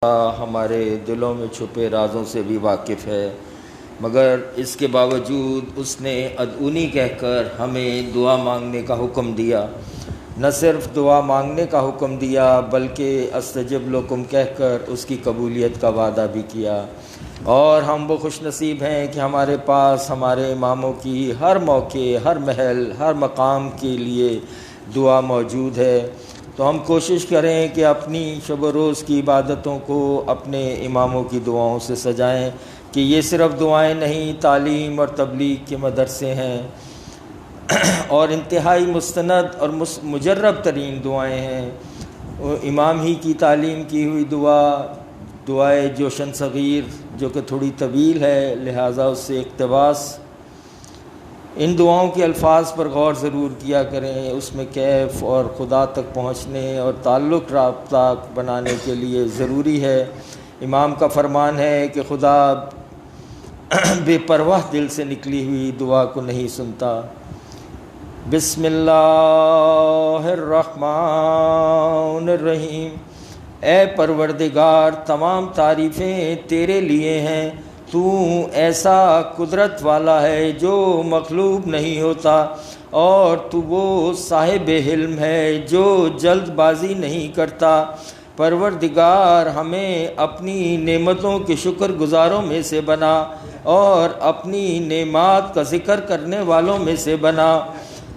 ہمارے دلوں میں چھپے رازوں سے بھی واقف ہے، مگر اس کے باوجود اس نے ادعونی کہہ کر ہمیں دعا مانگنے کا حکم دیا۔ نہ صرف دعا مانگنے کا حکم دیا بلکہ استجب لکم کہہ کر اس کی قبولیت کا وعدہ بھی کیا۔ اور ہم وہ خوش نصیب ہیں کہ ہمارے پاس ہمارے اماموں کی ہر موقع، ہر محل، ہر مقام کے لیے دعا موجود ہے۔ تو ہم کوشش کریں کہ اپنی شب و روز کی عبادتوں کو اپنے اماموں کی دعاؤں سے سجائیں کہ یہ صرف دعائیں نہیں، تعلیم اور تبلیغ کے مدرسے ہیں اور انتہائی مستند اور مجرب ترین دعائیں ہیں۔ امام ہی کی تعلیم کی ہوئی دعائے جوشن صغیر جو کہ تھوڑی طویل ہے، لہٰذا اس سے اقتباس۔ ان دعاؤں کے الفاظ پر غور ضرور کیا کریں، اس میں کیف اور خدا تک پہنچنے اور تعلق رابطہ بنانے کے لیے ضروری ہے۔ امام کا فرمان ہے کہ خدا بے پرواہ دل سے نکلی ہوئی دعا کو نہیں سنتا۔ بسم اللہ الرحمن الرحیم۔ اے پروردگار، تمام تعریفیں تیرے لیے ہیں، تو ایسا قدرت والا ہے جو مغلوب نہیں ہوتا، اور تو وہ صاحب علم ہے جو جلد بازی نہیں کرتا۔ پروردگار، ہمیں اپنی نعمتوں کے شکر گزاروں میں سے بنا اور اپنی نعمات کا ذکر کرنے والوں میں سے بنا۔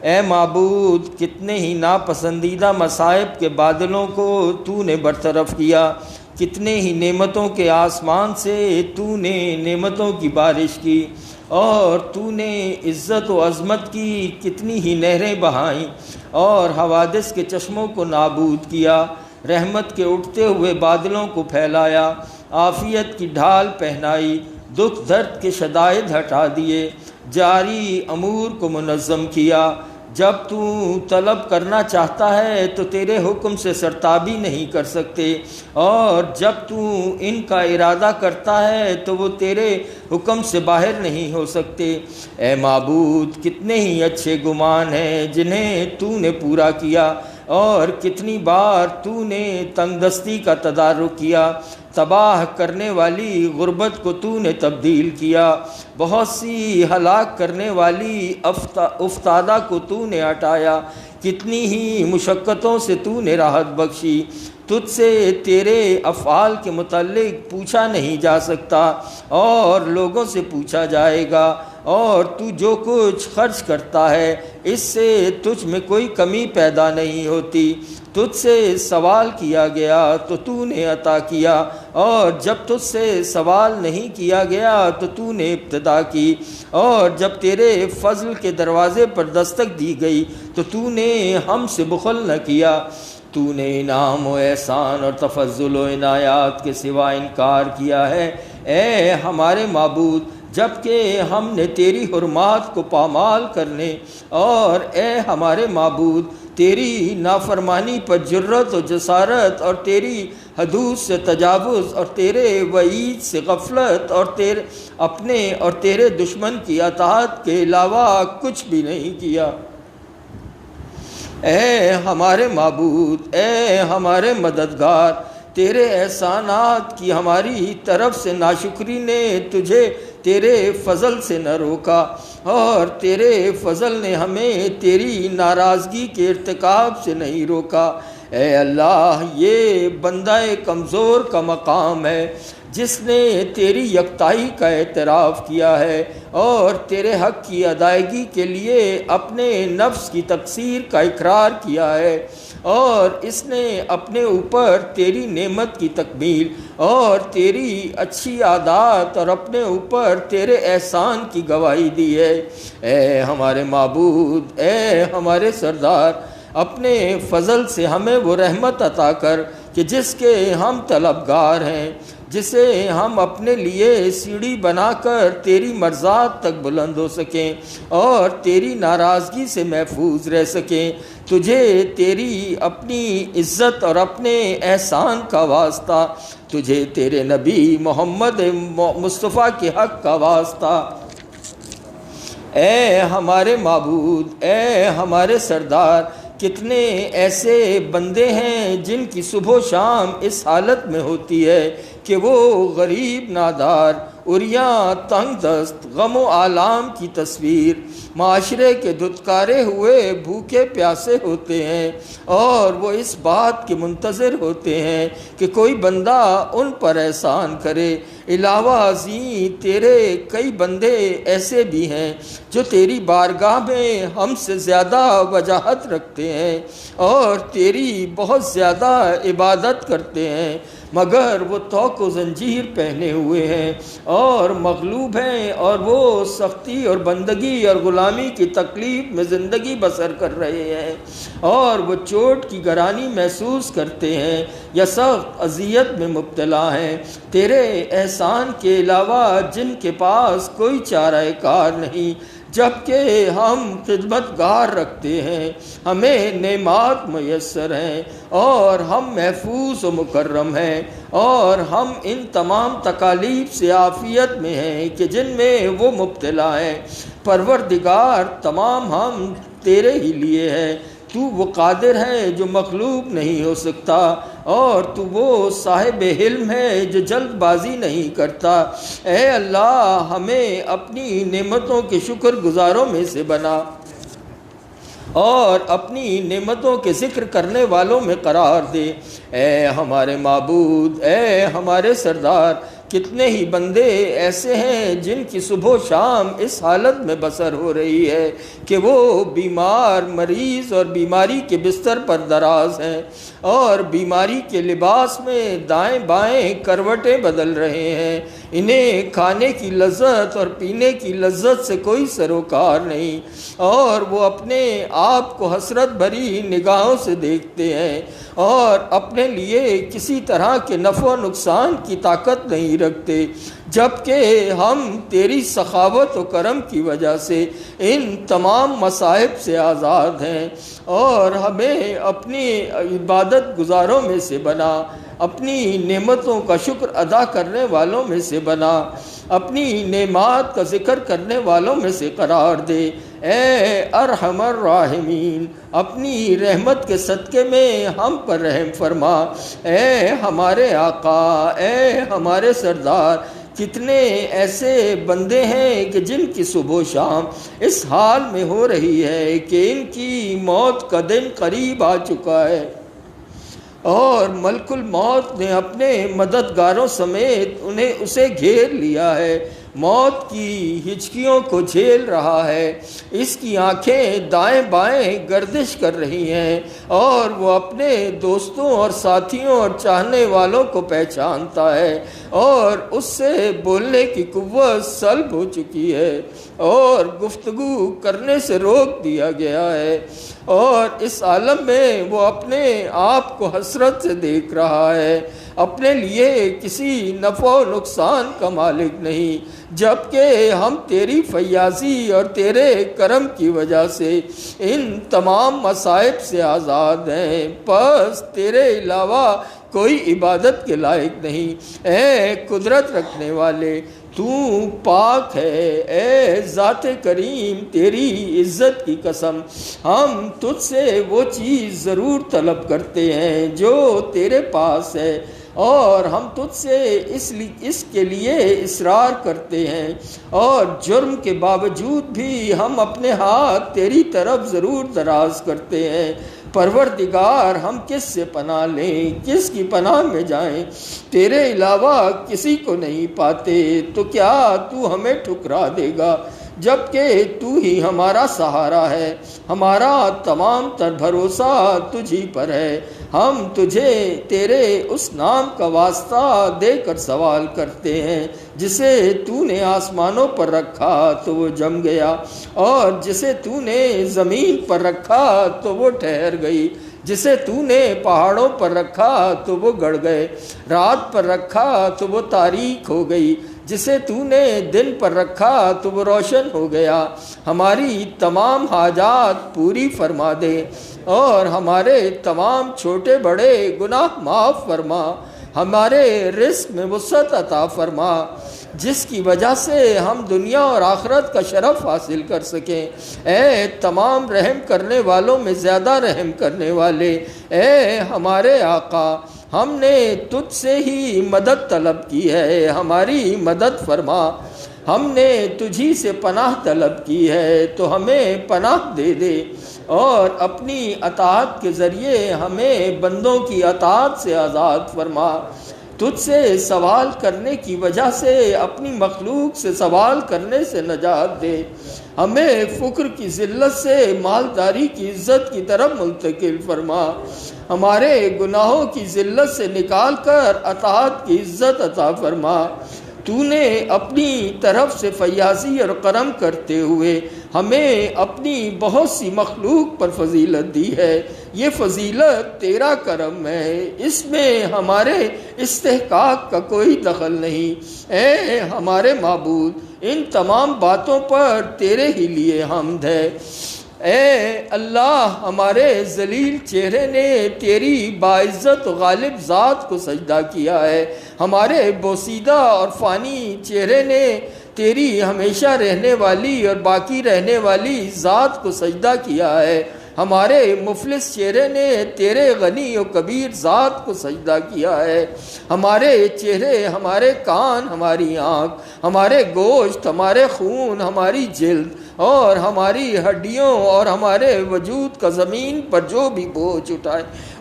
اے معبود، کتنے ہی ناپسندیدہ مصائب کے بادلوں کو تو نے برطرف کیا، کتنے ہی نعمتوں کے آسمان سے تو نے نعمتوں کی بارش کی، اور تو نے عزت و عظمت کی کتنی ہی نہریں بہائیں اور حوادث کے چشموں کو نابود کیا، رحمت کے اٹھتے ہوئے بادلوں کو پھیلایا، عافیت کی ڈھال پہنائی، دکھ درد کے شدائد ہٹا دیے، جاری امور کو منظم کیا۔ جب تو طلب کرنا چاہتا ہے تو تیرے حکم سے سرتابی نہیں کر سکتے، اور جب تو ان کا ارادہ کرتا ہے تو وہ تیرے حکم سے باہر نہیں ہو سکتے۔ اے معبود، کتنے ہی اچھے گمان ہیں جنہیں تو نے پورا کیا، اور کتنی بار تو نے تنگ دستی کا تدارک کیا، تباہ کرنے والی غربت کو تو نے تبدیل کیا، بہت سی ہلاک کرنے والی افتادہ کو تو نے ہٹایا، کتنی ہی مشقتوں سے تو نے راحت بخشی۔ تجھ سے تیرے افعال کے متعلق پوچھا نہیں جا سکتا اور لوگوں سے پوچھا جائے گا، اور تو جو کچھ خرچ کرتا ہے اس سے تجھ میں کوئی کمی پیدا نہیں ہوتی۔ تجھ سے سوال کیا گیا تو تو نے عطا کیا، اور جب تجھ سے سوال نہیں کیا گیا تو تو نے ابتدا کی، اور جب تیرے فضل کے دروازے پر دستک دی گئی تو تو نے ہم سے بخل نہ کیا۔ تو نے انعام و احسان اور تفضل و عنایات کے سوا انکار کیا ہے، اے ہمارے معبود، جبکہ ہم نے تیری حرمات کو پامال کرنے اور اے ہمارے معبود تیری نافرمانی پر جرت و جسارت اور تیری حدود سے تجاوز اور تیرے وعید سے غفلت اور تیرے اپنے اور تیرے دشمن کی اطاعت کے علاوہ کچھ بھی نہیں کیا۔ اے ہمارے معبود، اے ہمارے مددگار، تیرے احسانات کی ہماری طرف سے ناشکری نے تجھے تیرے فضل سے نہ روکا، اور تیرے فضل نے ہمیں تیری ناراضگی کے ارتکاب سے نہیں روکا۔ اے اللہ، یہ بندہ کمزور کا مقام ہے جس نے تیری یکتائی کا اعتراف کیا ہے اور تیرے حق کی ادائیگی کے لیے اپنے نفس کی تقصیر کا اقرار کیا ہے، اور اس نے اپنے اوپر تیری نعمت کی تکمیل اور تیری اچھی عادات اور اپنے اوپر تیرے احسان کی گواہی دی ہے۔ اے ہمارے معبود، اے ہمارے سردار، اپنے فضل سے ہمیں وہ رحمت عطا کر کہ جس کے ہم طلبگار ہیں، جسے ہم اپنے لیے سیڑھی بنا کر تیری مرضات تک بلند ہو سکیں اور تیری ناراضگی سے محفوظ رہ سکیں۔ تجھے تیری اپنی عزت اور اپنے احسان کا واسطہ، تجھے تیرے نبی محمد مصطفیٰ کے حق کا واسطہ۔ اے ہمارے معبود، اے ہمارے سردار، کتنے ایسے بندے ہیں جن کی صبح و شام اس حالت میں ہوتی ہے کہ وہ غریب نادار، عریاں، تنگ دست، غم و آلام کی تصویر، معاشرے کے دھتکارے ہوئے بھوکے پیاسے ہوتے ہیں، اور وہ اس بات کے منتظر ہوتے ہیں کہ کوئی بندہ ان پر احسان کرے۔ علاوہ ازیں تیرے کئی بندے ایسے بھی ہیں جو تیری بارگاہ میں ہم سے زیادہ وجاہت رکھتے ہیں اور تیری بہت زیادہ عبادت کرتے ہیں، مگر وہ طوق و زنجیر پہنے ہوئے ہیں اور مغلوب ہیں، اور وہ سختی اور بندگی اور غلامی کی تکلیف میں زندگی بسر کر رہے ہیں، اور وہ چوٹ کی گرانی محسوس کرتے ہیں یا سخت اذیت میں مبتلا ہیں۔ تیرے احسان کے علاوہ جن کے پاس کوئی چارہ کار نہیں، جبکہ ہم خدمت گار رکھتے ہیں، ہمیں نعمات میسر ہیں اور ہم محفوظ و مکرم ہیں، اور ہم ان تمام تکالیف سے عافیت میں ہیں کہ جن میں وہ مبتلا ہیں۔ پروردگار، تمام ہم تیرے ہی لیے ہیں۔ تو وہ قادر ہے جو مغلوب نہیں ہو سکتا، اور تو وہ صاحب علم ہے جو جلد بازی نہیں کرتا۔ اے اللہ، ہمیں اپنی نعمتوں کے شکر گزاروں میں سے بنا اور اپنی نعمتوں کے ذکر کرنے والوں میں قرار دے۔ اے ہمارے معبود، اے ہمارے سردار، کتنے ہی بندے ایسے ہیں جن کی صبح و شام اس حالت میں بسر ہو رہی ہے کہ وہ بیمار، مریض اور بیماری کے بستر پر دراز ہیں، اور بیماری کے لباس میں دائیں بائیں کروٹیں بدل رہے ہیں۔ انہیں کھانے کی لذت اور پینے کی لذت سے کوئی سروکار نہیں، اور وہ اپنے آپ کو حسرت بھری نگاہوں سے دیکھتے ہیں اور اپنے لیے کسی طرح کے نفع و نقصان کی طاقت نہیں رکھتے، جبکہ ہم تیری سخاوت و کرم کی وجہ سے ان تمام مصائب سے آزاد ہیں، اور ہمیں اپنی عبادت گزاروں میں سے بنا، اپنی نعمتوں کا شکر ادا کرنے والوں میں سے بنا، اپنی نعمات کا ذکر کرنے والوں میں سے قرار دے۔ اے ارحم الراحمین، اپنی رحمت کے صدقے میں ہم پر رحم فرما۔ اے ہمارے آقا، اے ہمارے سردار، کتنے ایسے بندے ہیں کہ جن کی صبح و شام اس حال میں ہو رہی ہے کہ ان کی موت کا دن قریب آ چکا ہے، اور ملک الموت نے اپنے مددگاروں سمیت اسے گھیر لیا ہے، موت کی ہچکیوں کو جھیل رہا ہے، اس کی آنکھیں دائیں بائیں گردش کر رہی ہیں، اور وہ اپنے دوستوں اور ساتھیوں اور چاہنے والوں کو پہچانتا ہے، اور اس سے بولنے کی قوت سلب ہو چکی ہے، اور گفتگو کرنے سے روک دیا گیا ہے، اور اس عالم میں وہ اپنے آپ کو حسرت سے دیکھ رہا ہے، اپنے لیے کسی نفع و نقصان کا مالک نہیں، جبکہ ہم تیری فیاضی اور تیرے کرم کی وجہ سے ان تمام مصائب سے آزاد ہیں، پس تیرے علاوہ کوئی عبادت کے لائق نہیں۔ اے قدرت رکھنے والے، تو پاک ہے۔ اے ذات کریم، تیری عزت کی قسم، ہم تجھ سے وہ چیز ضرور طلب کرتے ہیں جو تیرے پاس ہے، اور ہم تجھ سے اس کے لیے اصرار کرتے ہیں، اور جرم کے باوجود بھی ہم اپنے ہاتھ تیری طرف ضرور دراز کرتے ہیں۔ پروردگار، ہم کس سے پناہ لیں، کس کی پناہ میں جائیں؟ تیرے علاوہ کسی کو نہیں پاتے، تو کیا تو ہمیں ٹھکرا دے گا؟ جبکہ تو ہی ہمارا سہارا ہے، ہمارا تمام تر بھروسہ تجھ ہی پر ہے۔ ہم تجھے تیرے اس نام کا واسطہ دے کر سوال کرتے ہیں جسے تو نے آسمانوں پر رکھا تو وہ جم گیا، اور جسے تو نے زمین پر رکھا تو وہ ٹھہر گئی، جسے تو نے پہاڑوں پر رکھا تو وہ گڑ گئے، رات پر رکھا تو وہ تاریک ہو گئی، جسے تو نے دن پر رکھا تو وہ روشن ہو گیا۔ ہماری تمام حاجات پوری فرما دے، اور ہمارے تمام چھوٹے بڑے گناہ معاف فرما، ہمارے رزق میں وسعت عطا فرما۔ جس کی وجہ سے ہم دنیا اور آخرت کا شرف حاصل کر سکیں۔ اے تمام رحم کرنے والوں میں زیادہ رحم کرنے والے، اے ہمارے آقا، ہم نے تجھ سے ہی مدد طلب کی ہے، ہماری مدد فرما۔ ہم نے تجھی سے پناہ طلب کی ہے تو ہمیں پناہ دے دے، اور اپنی اطاعت کے ذریعے ہمیں بندوں کی اطاعت سے آزاد فرما۔ تجھ سے سوال کرنے کی وجہ سے اپنی مخلوق سے سوال کرنے سے نجات دے، ہمیں فقر کی ذلت سے مالداری کی عزت کی طرف منتقل فرما، ہمارے گناہوں کی ذلت سے نکال کر اطاعت کی عزت عطا فرما۔ تو نے اپنی طرف سے فیاضی اور کرم کرتے ہوئے ہمیں اپنی بہت سی مخلوق پر فضیلت دی ہے، یہ فضیلت تیرا کرم ہے، اس میں ہمارے استحقاق کا کوئی دخل نہیں۔ اے ہمارے معبود، ان تمام باتوں پر تیرے ہی لیے حمد ہے۔ اے اللہ، ہمارے ذلیل چہرے نے تیری باعزت و غالب ذات کو سجدہ کیا ہے، ہمارے بوسیدہ اور فانی چہرے نے تیری ہمیشہ رہنے والی اور باقی رہنے والی ذات کو سجدہ کیا ہے، ہمارے مفلس چہرے نے تیرے غنی و کبیر ذات کو سجدہ کیا ہے، ہمارے چہرے، ہمارے کان، ہماری آنکھ، ہمارے گوشت، ہمارے خون، ہماری جلد اور ہماری ہڈیوں اور ہمارے وجود کا زمین پر جو بھی بوجھ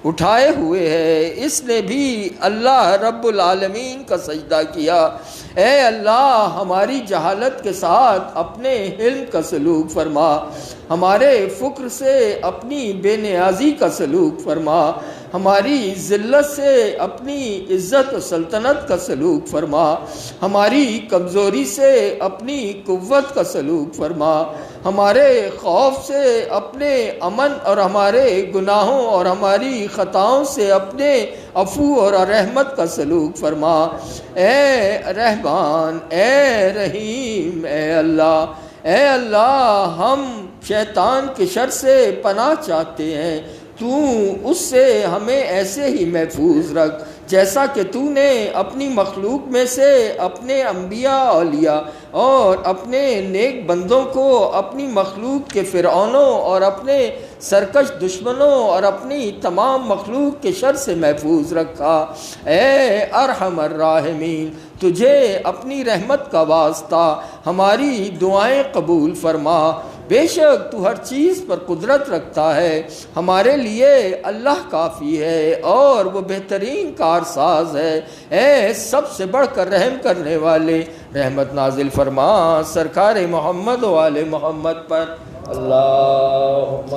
اٹھائے ہوئے ہے، اس نے بھی اللہ رب العالمین کا سجدہ کیا۔ اے اللہ، ہماری جہالت کے ساتھ اپنے علم کا سلوک فرما، ہمارے فقر سے اپنی بے نیازی کا سلوک فرما، ہماری ذلت سے اپنی عزت و سلطنت کا سلوک فرما، ہماری کمزوری سے اپنی قوت کا سلوک فرما، ہمارے خوف سے اپنے امن اور ہمارے گناہوں اور ہماری خطاؤں سے اپنے عفو اور رحمت کا سلوک فرما۔ اے رحمان، اے رحیم، اے اللہ، ہم شیطان کے شر سے پناہ چاہتے ہیں، تو اس سے ہمیں ایسے ہی محفوظ رکھ جیسا کہ تو نے اپنی مخلوق میں سے اپنے انبیاء، اولیاء اور اپنے نیک بندوں کو اپنی مخلوق کے فرعونوں اور اپنے سرکش دشمنوں اور اپنی تمام مخلوق کے شر سے محفوظ رکھا۔ اے ارحم الراحمین، تجھے اپنی رحمت کا واسطہ ہماری دعائیں قبول فرما، بے شک تو ہر چیز پر قدرت رکھتا ہے، ہمارے لیے اللہ کافی ہے اور وہ بہترین کارساز ہے۔ اے سب سے بڑھ کر رحم کرنے والے، رحمت نازل فرما سرکار محمد و آل محمد پر، اللہم